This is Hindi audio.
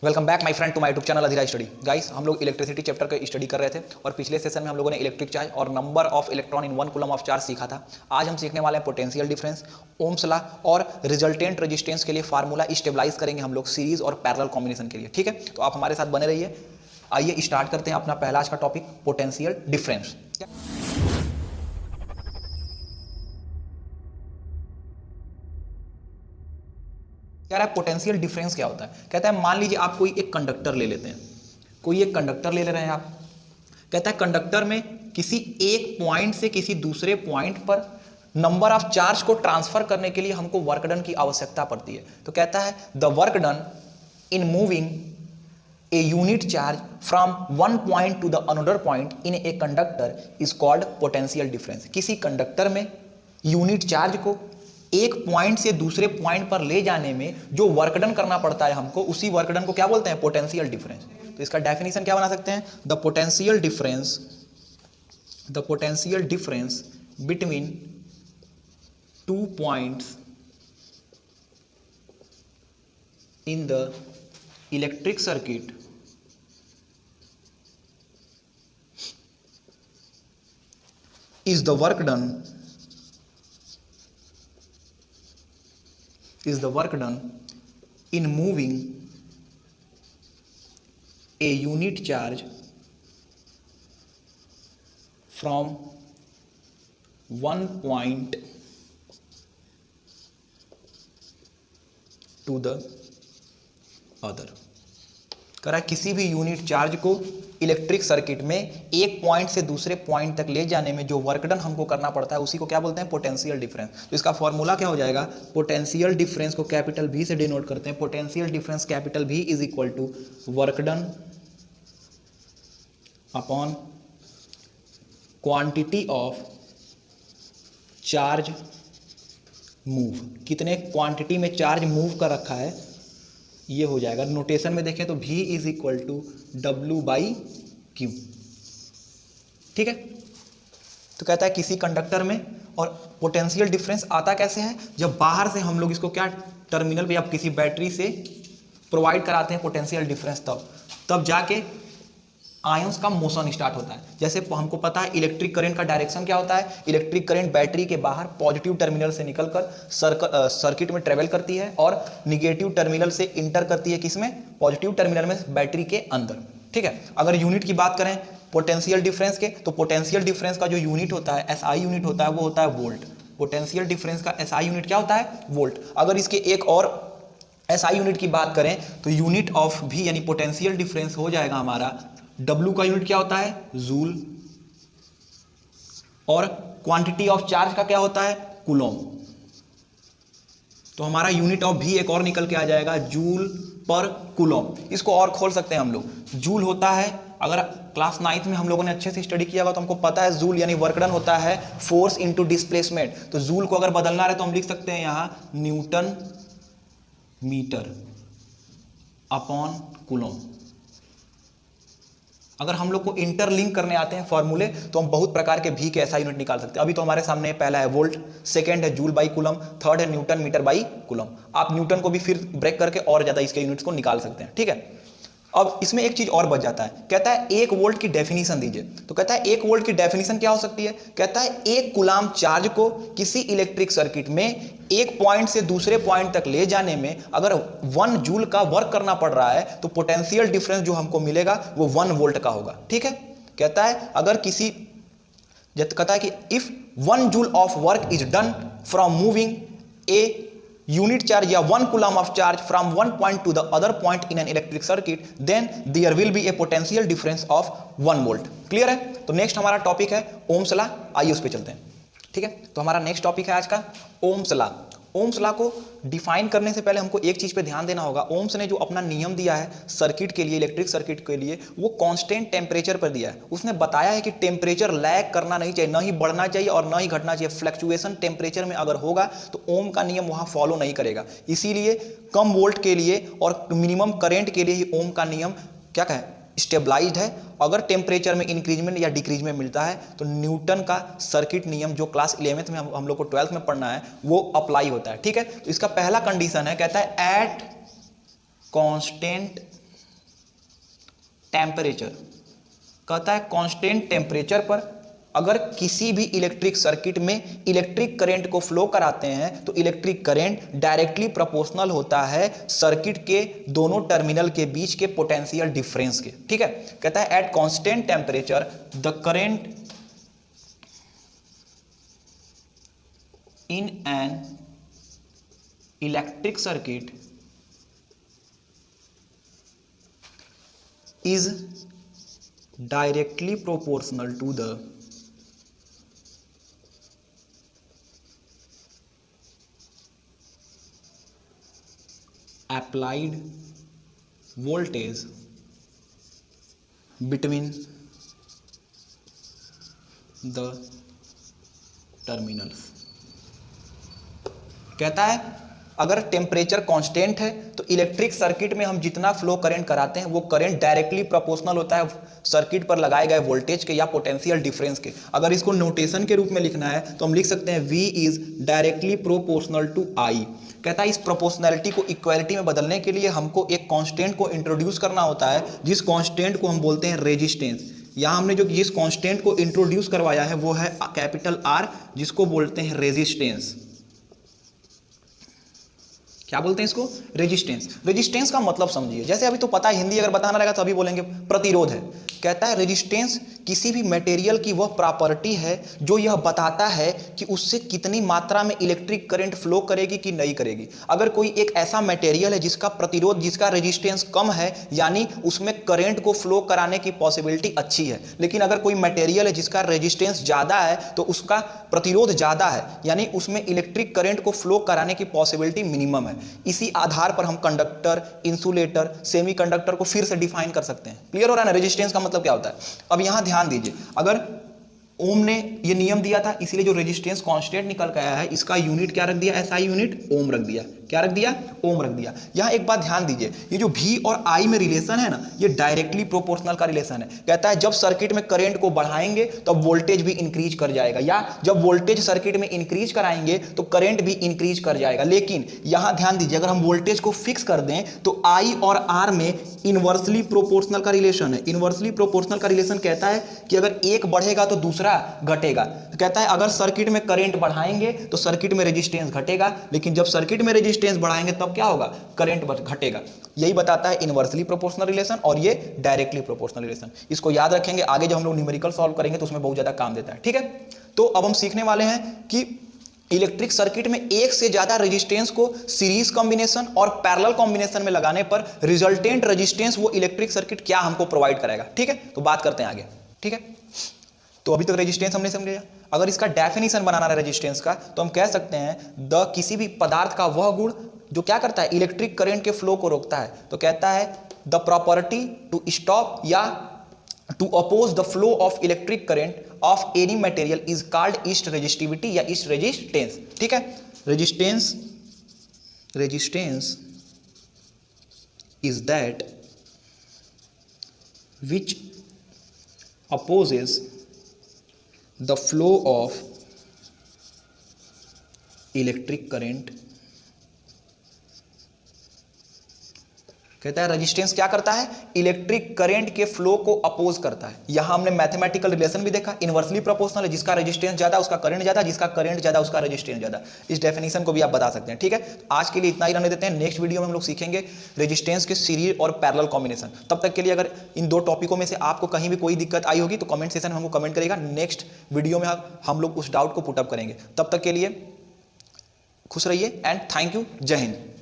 Welcome back my friend to my YouTube channel Adhiraj study. Guys, हम लोग इलेक्ट्रिसिटी चैप्टर का स्टडी कर रहे थे और पिछले सेशन में हम लोगों ने इलेक्ट्रिक चार्ज और number of electron in 1 coulomb of charge सीखा था। आज हम सीखने वाले हैं पोटेंशियल डिफरेंस, ओम्स लॉ और रिजल्टेंट रेजिस्टेंस के लिए फार्मूला स्टेबलाइज करेंगे हम लोग सीरीज और पैरेलल कॉम्बिनेशन के लिए। ठीक है, तो आप हमारे साथ बने रहिए। आइए स्टार्ट करते हैं अपना पहला आज का टॉपिक, पोटेंशियल डिफरेंस। कह रहा है पोटेंशियल डिफरेंस क्या होता है। कहता है मान लीजिए आप कोई एक कंडक्टर ले लेते हैं, कोई एक कंडक्टर ले रहे हैं आप। कहता है कंडक्टर में किसी एक पॉइंट से किसी दूसरे पॉइंट पर नंबर ऑफ चार्ज को ट्रांसफर करने के लिए हमको वर्क डन की आवश्यकता पड़ती है। तो कहता है the work done in moving a unit charge from one point two the another point in a conductor is called potential difference. किसी कंडक्टर में यूनिट चार्ज को एक पॉइंट से दूसरे पॉइंट पर ले जाने में जो वर्क डन करना पड़ता है हमको, उसी वर्क डन को क्या बोलते हैं, पोटेंशियल डिफरेंस। तो इसका डेफिनेशन क्या बना सकते हैं, the potential difference between two points in the electric circuit is the work done in moving a unit charge from one point to the other। कह रहा है किसी भी यूनिट चार्ज को इलेक्ट्रिक सर्किट में एक पॉइंट से दूसरे पॉइंट तक ले जाने में जो वर्क डन हमको करना पड़ता है उसी को क्या बोलते हैं, पोटेंशियल डिफरेंस। तो इसका फॉर्मूला क्या हो जाएगा, पोटेंशियल डिफरेंस को कैपिटल V से डिनोट करते हैं। Potential difference capital V is equal to work done upon quantity of charge move. कितने क्वांटिटी में चार्ज मूव कर रखा है ये हो जाएगा। नोटेशन में देखें तो V is equal to W/Q। ठीक है, तो कहता है किसी कंडक्टर में, और पोटेंशियल डिफरेंस आता कैसे है, जब बाहर से हम लोग इसको क्या टर्मिनल पे या किसी बैटरी से प्रोवाइड कराते हैं पोटेंशियल डिफरेंस, तब जाके आयंस का मोशन स्टार्ट होता है। जैसे हमको पता है इलेक्ट्रिक करंट का डायरेक्शन क्या होता है, इलेक्ट्रिक करंट बैटरी के बाहर पॉजिटिव टर्मिनल से निकलकर सर्किट में ट्रेवल करती है और निगेटिव टर्मिनल से इंटर करती है किसमें, पॉजिटिव टर्मिनल में बैटरी के अंदर। ठीक है, अगर यूनिट की बात करें पोटेंशियल डिफरेंस के, तो पोटेंशियल डिफरेंस का जो यूनिट होता है, SI यूनिट होता है, वो होता है वोल्ट। पोटेंशियल डिफरेंस का SI यूनिट क्या होता है, वोल्ट। अगर इसके एक और SI यूनिट की बात करें तो यूनिट ऑफ V यानी पोटेंशियल डिफरेंस हो जाएगा हमारा, W का यूनिट क्या होता है, जूल, और क्वांटिटी ऑफ चार्ज का क्या होता है, कूलॉम। तो हमारा यूनिट ऑफ V एक और निकल के आ जाएगा, जूल पर कूलॉम। इसको और खोल सकते हैं हम लोग। जूल होता है, अगर क्लास 9th में हम लोगों ने अच्छे से स्टडी किया होगा तो हमको पता है जूल यानी वर्क डन होता है फोर्स इनटू डिस्प्लेसमेंट। तो जूल को अगर बदलना रहे तो हम लिख सकते हैं यहां न्यूटन मीटर अपॉन कूलॉम। अगर हम लोग को इंटरलिंक करने आते हैं फॉर्मूले तो हम बहुत प्रकार के V के ऐसा यूनिट निकाल सकते हैं। अभी तो हमारे सामने पहला है वोल्ट, सेकंड है जूल बाई कूलम, थर्ड है न्यूटन मीटर बाई कूलम। आप न्यूटन को भी फिर ब्रेक करके और ज्यादा इसके यूनिट्स को निकाल सकते हैं। ठीक है, अब इसमें एक चीज और बच जाता है, कहता है 1 वोल्ट की डेफिनेशन दीजिए। तो कहता है 1 वोल्ट की डेफिनेशन क्या हो सकती है, कहता है 1 कूलाम चार्ज को किसी इलेक्ट्रिक सर्किट में एक पॉइंट से दूसरे पॉइंट तक ले जाने में अगर 1 जूल का वर्क करना पड़ रहा है तो पोटेंशियल डिफरेंस जो हमको मिलेगा वो 1 वोल्ट का होगा। ठीक है, कहता है अगर किसी, कहता है कि if 1 joule of work is done from moving A unit charge या 1 coulomb of charge from one point to the other point in an electric circuit, then there will be a potential difference of 1 volt। Clear है, तो नेक्स्ट हमारा टॉपिक है ओम्स लॉ। आइए उस पे चलते हैं। ठीक है, तो हमारा नेक्स्ट टॉपिक है आज का ओम्स लॉ। ओम्स लॉ को डिफाइन करने से पहले हमको एक चीज पे ध्यान देना होगा। ओम्स ने जो अपना नियम दिया है सर्किट के लिए, इलेक्ट्रिक सर्किट के लिए, वो कांस्टेंट टेम्परेचर पर दिया है। उसने बताया है कि टेम्परेचर लैग करना नहीं चाहिए, ना ही बढ़ना चाहिए और ना ही घटना चाहिए। फ्लक्चुएशन टेम्परेचर में अगर होगा तो ओम का नियम वहां फॉलो नहीं करेगा। इसीलिए कम वोल्ट के लिए और मिनिमम करेंट के लिए ही ओम का नियम क्या कहे, स्टेबलाइज्ड है। अगर टेम्परेचर में इंक्रीजमेंट या डिक्रीजमेंट मिलता है तो न्यूटन का सर्किट नियम जो क्लास 11th में हम लोग को 12th में पढ़ना है वो अप्लाई होता है। ठीक है, तो इसका पहला कंडीशन है, कहता है एट कांस्टेंट टेम्परेचर, कहता है कांस्टेंट टेम्परेचर पर अगर किसी भी इलेक्ट्रिक सर्किट में इलेक्ट्रिक करंट को फ्लो कराते हैं तो इलेक्ट्रिक करंट डायरेक्टली प्रोपोर्शनल होता है सर्किट के दोनों टर्मिनल के बीच के पोटेंशियल डिफरेंस के। ठीक है, कहता है at constant temperature the current in an electric circuit is directly proportional to the applied voltage between the terminals। कहता है अगर टेम्परेचर कांस्टेंट है तो इलेक्ट्रिक सर्किट में हम जितना फ्लो करंट कराते हैं वो करंट डायरेक्टली प्रोपोर्शनल होता है सर्किट पर लगाए गए वोल्टेज के या पोटेंशियल डिफरेंस के। अगर इसको नोटेशन के रूप में लिखना है तो हम लिख सकते हैं V is directly proportional to I। कहता है इस प्रोपोर्शनैलिटी को इक्वालिटी में बदलने के लिए हमको एक कांस्टेंट को इंट्रोड्यूस करना होता है जिस कांस्टेंट को हम बोलते हैं रेजिस्टेंस। यहाँ हमने जो जिस कांस्टेंट को इंट्रोड्यूस करवाया है वो है कैपिटल R, जिसको बोलते हैं रेजिस्टेंस। क्या बोलते हैं इसको? रेजिस्टेंस। रेजिस्टेंस का मतलब समझिए, जैसे अभी तो पता है, हिंदी अगर बताना रहेगा तो अभी बोलेंगे प्रतिरोध है। कहता है रेजिस्टेंस किसी भी मटेरियल की वह प्रॉपर्टी है जो यह बताता है कि उससे कितनी मात्रा में इलेक्ट्रिक करंट फ्लो करेगी कि नहीं करेगी। अगर कोई एक ऐसा मटेरियल है जिसका प्रतिरोध, जिसका रेजिस्टेंस कम है, यानी उसमें करंट को फ्लो कराने की पॉसिबिलिटी अच्छी है। लेकिन अगर कोई मटेरियल है जिसका रेजिस्टेंस ज़्यादा है तो उसका प्रतिरोध ज़्यादा है, यानी उसमें इलेक्ट्रिक करंट को फ्लो कराने की पॉसिबिलिटी मिनिमम है। इसी आधार पर हम कंडक्टर, इंसुलेटर, सेमीकंडक्टर को फिर से डिफाइन कर सकते हैं। क्लियर हो रहा है ना रेजिस्टेंस का मतलब क्या होता है? अब यहां ध्यान दीजिए, अगर ओम ने ये नियम दिया था, इसलिए जो रेजिस्टेंस कांस्टेंट निकल के आया है इसका यूनिट क्या रख दिया? एसआई यूनिट ओम रख दिया। क्या रख दिया? ओम रख दिया। यहां एक बात ध्यान दीजिए, ये जो V और I में रिलेशन है ना, ये डायरेक्टली प्रोपोर्शनल का रिलेशन है। कहता है जब सर्किट में करंट को बढ़ाएंगे तो वोल्टेज भी इंक्रीज कर जाएगा, या जब वोल्टेज सर्किट में इंक्रीज कराएंगे तो करंट भी इंक्रीज कर जाएगा। लेकिन यहां ध्यान दीजिए, अगर हम वोल्टेज को फिक्स कर दें तो I और R में इनवर्सली प्रोपोर्शनल का रिलेशन है। इनवर्सली प्रोपोर्शनल का रिलेशन कहता है कि अगर एक बढ़ेगा तो दूसरा घटेगा। कहता है अगर सर्किट में करंट बढ़ाएंगे तो सर्किट में रेजिस्टेंस घटेगा, लेकिन जब सर्किट में रेजिस्टेंस बढ़ाएंगे तब क्या होगा? करंट घटेगा। यही बताता है इनवर्सली प्रोपोर्शनल रिलेशन और ये डायरेक्टली प्रोपोर्शनल रिलेशन। इसको याद रखेंगे, आगे जब हम लोग न्यूमेरिकल सॉल्व करेंगे तो उसमें बहुत ज्यादा काम देता है। ठीक है, तो अब हम सीखने वाले हैं कि इलेक्ट्रिक सर्किट में एक से ज्यादा रेजिस्टेंस को सीरीज कॉम्बिनेशन और पैरेलल कॉम्बिनेशन में लगाने पर रिजल्टेंट रेजिस्टेंस वो इलेक्ट्रिक सर्किट क्या हमको प्रोवाइड कराएगा। ठीक है, तो बात करते हैं आगे। ठीक है, तो अभी तक रेजिस्टेंस हमने समझा। अगर इसका डेफिनेशन बनाना है रेजिस्टेंस का तो हम कह सकते हैं द किसी भी पदार्थ का वह गुण जो क्या करता है? इलेक्ट्रिक करंट के फ्लो को रोकता है। तो कहता है द प्रॉपर्टी टू स्टॉप या to oppose the flow of electric current of any material is called east resistivity या ईस्ट रेजिस्टेंस। ठीक है, resistance is that which opposes the flow of electric current। कहता है रेजिस्टेंस क्या करता है? इलेक्ट्रिक करंट के फ्लो को अपोज करता है। यहां हमने मैथमेटिकल रिलेशन भी देखा, इनवर्सली प्रोपोर्शनल है, जिसका रेजिस्टेंस ज्यादा उसका करंट ज्यादा, जिसका करंट ज्यादा उसका रेजिस्टेंस ज्यादा। इस डेफिनेशन को भी आप बता सकते हैं। ठीक है, आज के लिए इतना ही रहने देते हैं। नेक्स्ट वीडियो में हम लोग सीखेंगे रेजिस्टेंस के सीरीज और पैरेलल कॉम्बिनेशन। तब तक के लिए अगर इन दो टॉपिकों में से आपको कहीं भी कोई दिक्कत आई होगी तो कमेंट सेक्शन में हमको कमेंट करेगा। नेक्स्ट वीडियो में हम लोग उस डाउट को पुटअप करेंगे। तब तक के लिए खुश रहिए एंड थैंक यू। जय हिंद।